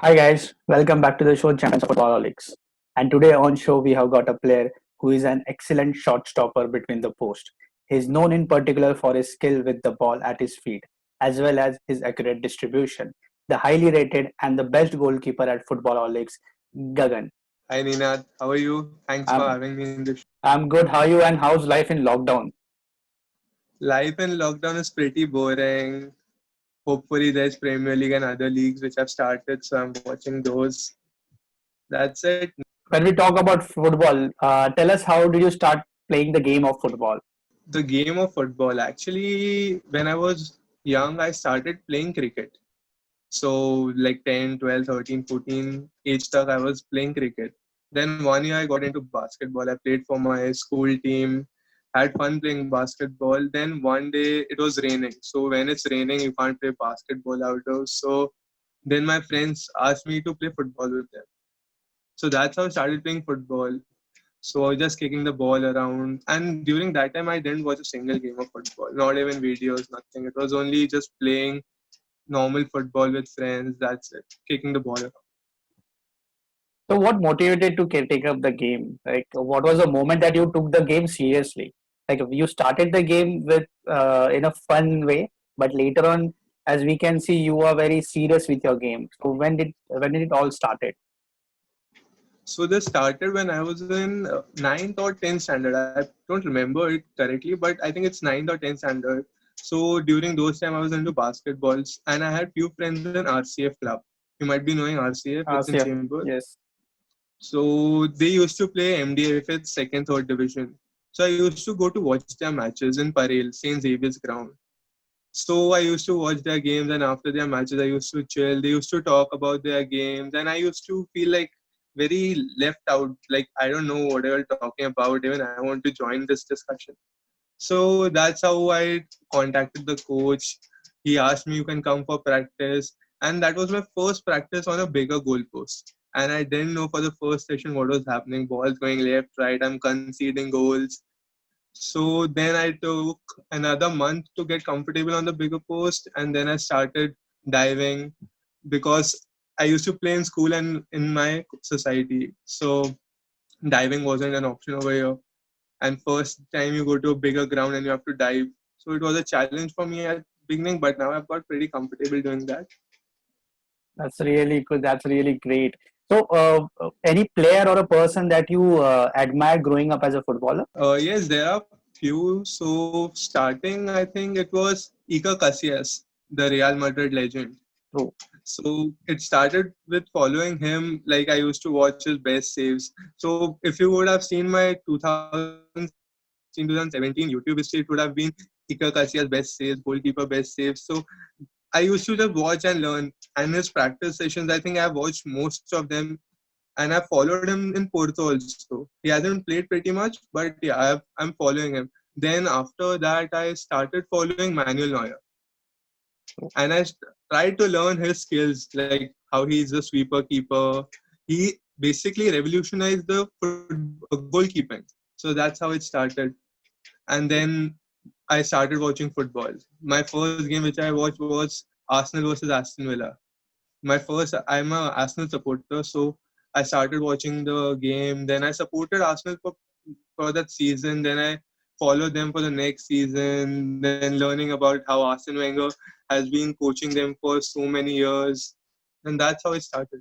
Hi guys, welcome back to the show Champions of Fooballoholics. And today on show we have got a player who is an excellent shot stopper between the post. He is known in particular for his skill with the ball at his feet, as well as his accurate distribution. The highly rated and the best goalkeeper at Footballoholics, Gagan. Hi Ninath, how are you? Thanks for I'm having me in this. I'm good. How are you? And how's life in lockdown? Life in lockdown is pretty boring. Hopefully, there's Premier League and other leagues which have started, so I'm watching those. That's it. When we talk about football, tell us how did you start playing the game of football? The game of football. Actually, when I was young, I started playing cricket. So, like 10, 12, 13, 14 age stuck, I was playing cricket. Then one year I got into basketball. I played for my school team, had fun playing basketball. Then one day it was raining. So, when it's raining, you can't play basketball outdoors. So, then my friends asked me to play football with them. So, that's how I started playing football. So, I was just kicking the ball around. And during that time, I didn't watch a single game of football, not even videos, nothing. It was only just playing normal football with friends. That's it. Kicking the ball around. So, what motivated to take up the game? Like, what was the moment that you took the game seriously? Like, you started the game with in a fun way, but later on, as we can see, you are very serious with your game. So, when did it all started? So this started when I was in ninth or 10th standard. I don't remember it correctly, but I think it's ninth or 10th standard. So during those time, I was into basketballs, and I had few friends in RCF club. You might be knowing RCF. It's in CF, Chamber. yes. So they used to play MDF at second, third division. So I used to go to watch their matches in Parel, St. Xavier's ground. So I used to watch their games, and after their matches, I used to chill. They used to talk about their games, and I used to feel like very left out. Like I don't know what they were talking about. Even I want to join this discussion. So that's how I contacted the coach. He asked me, "You can come for practice," and that was my first practice on a bigger goalpost. And I didn't know for the first session what was happening. Balls going left, right. I'm conceding goals. So then I took another month to get comfortable on the bigger post, and then I started diving because I used to play in school and in my society. So diving wasn't an option over here. And first time you go to a bigger ground and you have to dive. So it was a challenge for me at beginning, but now I've got pretty comfortable doing that. That's really good. That's really great. So, any player or a person that you admire growing up as a footballer? Yes, there are few. So starting, I think it was Iker Casillas, the Real Madrid legend. True. So it started with following him. Like I used to watch his best saves. So if you would have seen my 2016, 2017 YouTube history, it would have been Iker Casillas best saves, goalkeeper best saves. So I used to just watch and learn. And his practice sessions, I think I've watched most of them, and I followed him in Porto also. He hasn't played pretty much, but yeah, I'm following him. Then after that, I started following Manuel Neuer, and tried to learn his skills, like how he's a sweeper keeper. He basically revolutionized the goalkeeping. So that's how it started. And then I started watching football. My first game which I watched was Arsenal versus Aston Villa. I'm a Arsenal supporter, so I started watching the game. Then I supported Arsenal for that season. Then I followed them for the next season. Then learning about how Arsene Wenger has been coaching them for so many years, and that's how it started.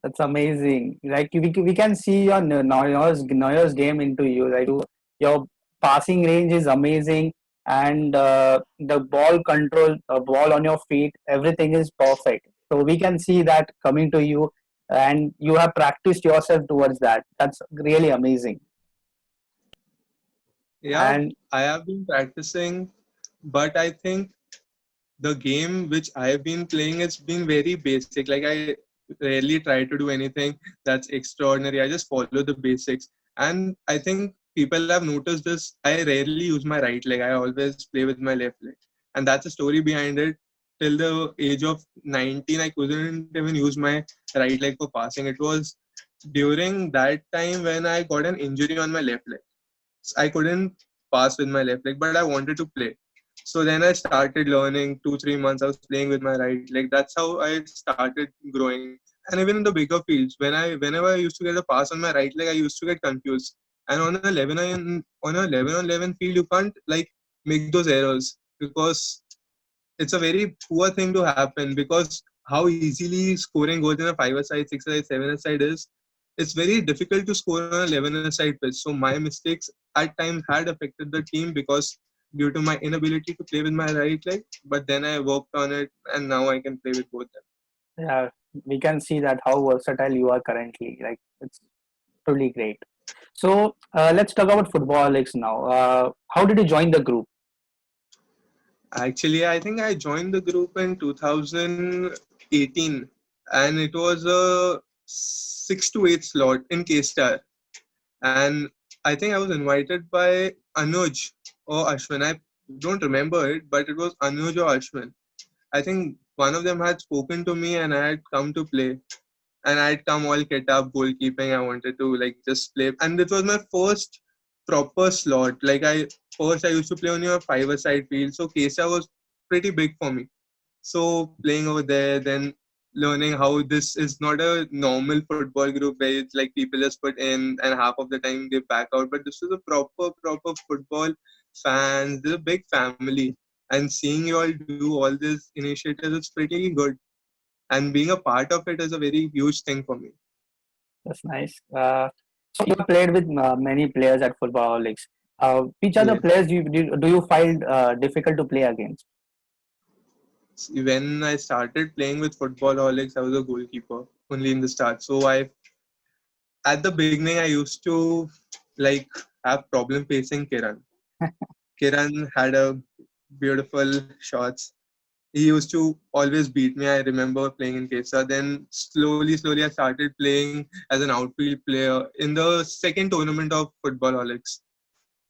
That's amazing. Like we can see your Neuer's game into you. Like your passing range is amazing, and the ball control, ball on your feet, everything is perfect. So we can see that coming to you, and you have practiced yourself towards that. That's really amazing. Yeah, And I have been practicing, but I think the game which I've been playing has been very basic. Like I rarely try to do anything that's extraordinary. I just follow the basics. And I think people have noticed this. I rarely use my right leg. I always play with my left leg. And that's a story behind it. Till the age of 19, I couldn't even use my right leg for passing. It was during that time when I got an injury on my left leg. I couldn't pass with my left leg, but I wanted to play. So then I started learning 2 3 months. I was playing with my right leg. That's how I started growing. And even in the bigger fields, whenever I used to get a pass on my right leg, I used to get confused. And on a 11 on 11 field, you can't like make those errors because it's a very poor thing to happen because how easily scoring goals in a 5-a-side, 6-a-side, 7-a-side is, it's very difficult to score on a 11-a-side pitch. So my mistakes at times had affected the team because due to my inability to play with my right leg. But then I worked on it and now I can play with both them. Yeah, we can see that how versatile you are currently. Like it's truly great. So let's talk about Footballoholics now. How did you join the group? Actually, I think I joined the group in 2018 and it was a 6 to 8 slot in K-Star. And I think I was invited by Anuj or Ashwin. I don't remember it, but it was Anuj or Ashwin. I think one of them had spoken to me and I had come to play. And I'd come all get up goalkeeping. I wanted to like just play. And it was my first proper slot. I used to play on your 5-a-side field. So Kesa was pretty big for me. So playing over there, then learning how this is not a normal football group where it's like people just put in and half of the time they back out. But this is a proper football fans. There's a big family, and seeing you all do all these initiatives, it's pretty good. And being a part of it is a very huge thing for me. That's nice. So you have played with many players at Footballoholics. Which other Yes. players do you find difficult to play against? When I started playing with Footballoholics, I was a goalkeeper only in the start. So I at the beginning I used to like have problem facing Kiran. Kiran had a beautiful shots. He used to always beat me. I remember playing in Kesa. Then slowly I started playing as an outfield player in the second tournament of Footballoholics.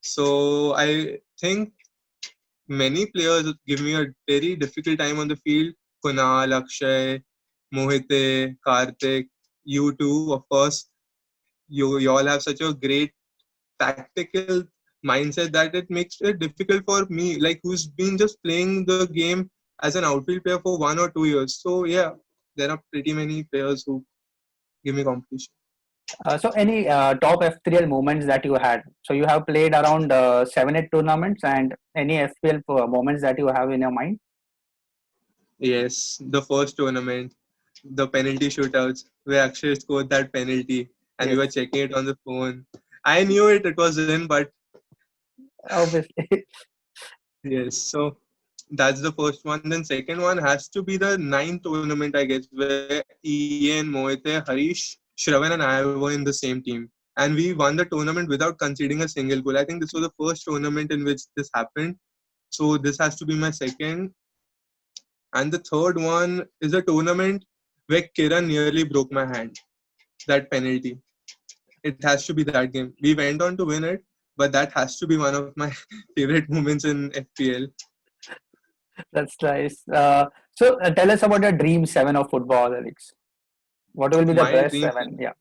So I think many players give me a very difficult time on the field. Kunal, Akshay, Mohite, Karthik, you too, of course. You all have such a great tactical mindset that it makes it difficult for me, like who's been just playing the game as an outfield player for 1 or 2 years. So yeah, there are pretty many players who give me competition. So any top FPL moments that you had? So you have played around 7, 8 tournaments, and any FPL moments that you have in your mind? Yes, the first tournament, the penalty shootouts where Akshay scored that penalty and we were Yes, checking it on the phone. I knew it was in, but obviously. yes, so that's the first one. Then second one has to be the ninth tournament, I guess, where Ian, Mohite, Harish, Shravan, and I were in the same team. And we won the tournament without conceding a single goal. I think this was the first tournament in which this happened. So this has to be my second. And the third one is a tournament where Kiran nearly broke my hand. That penalty. It has to be that game. We went on to win it, but that has to be one of my favorite moments in FPL. That's nice. So tell us about your dream seven of football, Alex. What will be the My best dream, seven? Yeah.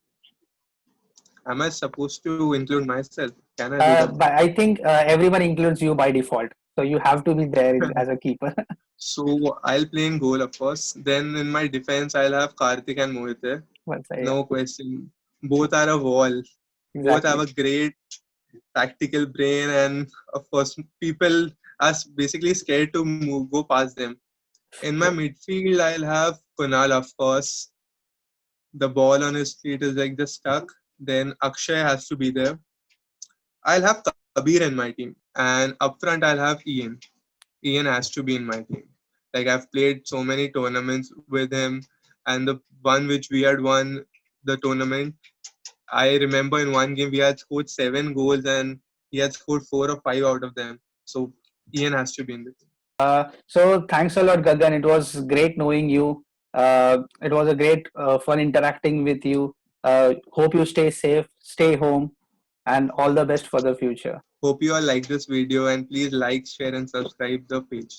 am I supposed to include myself? Can I do that? But I think everyone includes you by default. So you have to be there as a keeper. So I'll play in goal, of course. Then in my defense, I'll have Karthik and Mohit. Once yeah, No question. Both are a wall. Both have exactly. a great tactical brain, and of course, people are basically scared to move, go past them. In my midfield, I'll have Kunal, of course. The ball on his feet is like just stuck. Then Akshay has to be there. I'll have Kabir in my team, and up front, I'll have Ian. Ian has to be in my team. Like I've played so many tournaments with him, and the one which we had won the tournament, I remember in one game we had scored 7 goals and he had scored 4 or 5 out of them. So Ian has to be in the team. So thanks a lot, Gagan. It was great knowing you. It was a great fun interacting with you. Hope you stay safe, stay home, and all the best for the future. Hope you all like this video and please like, share, and subscribe the page.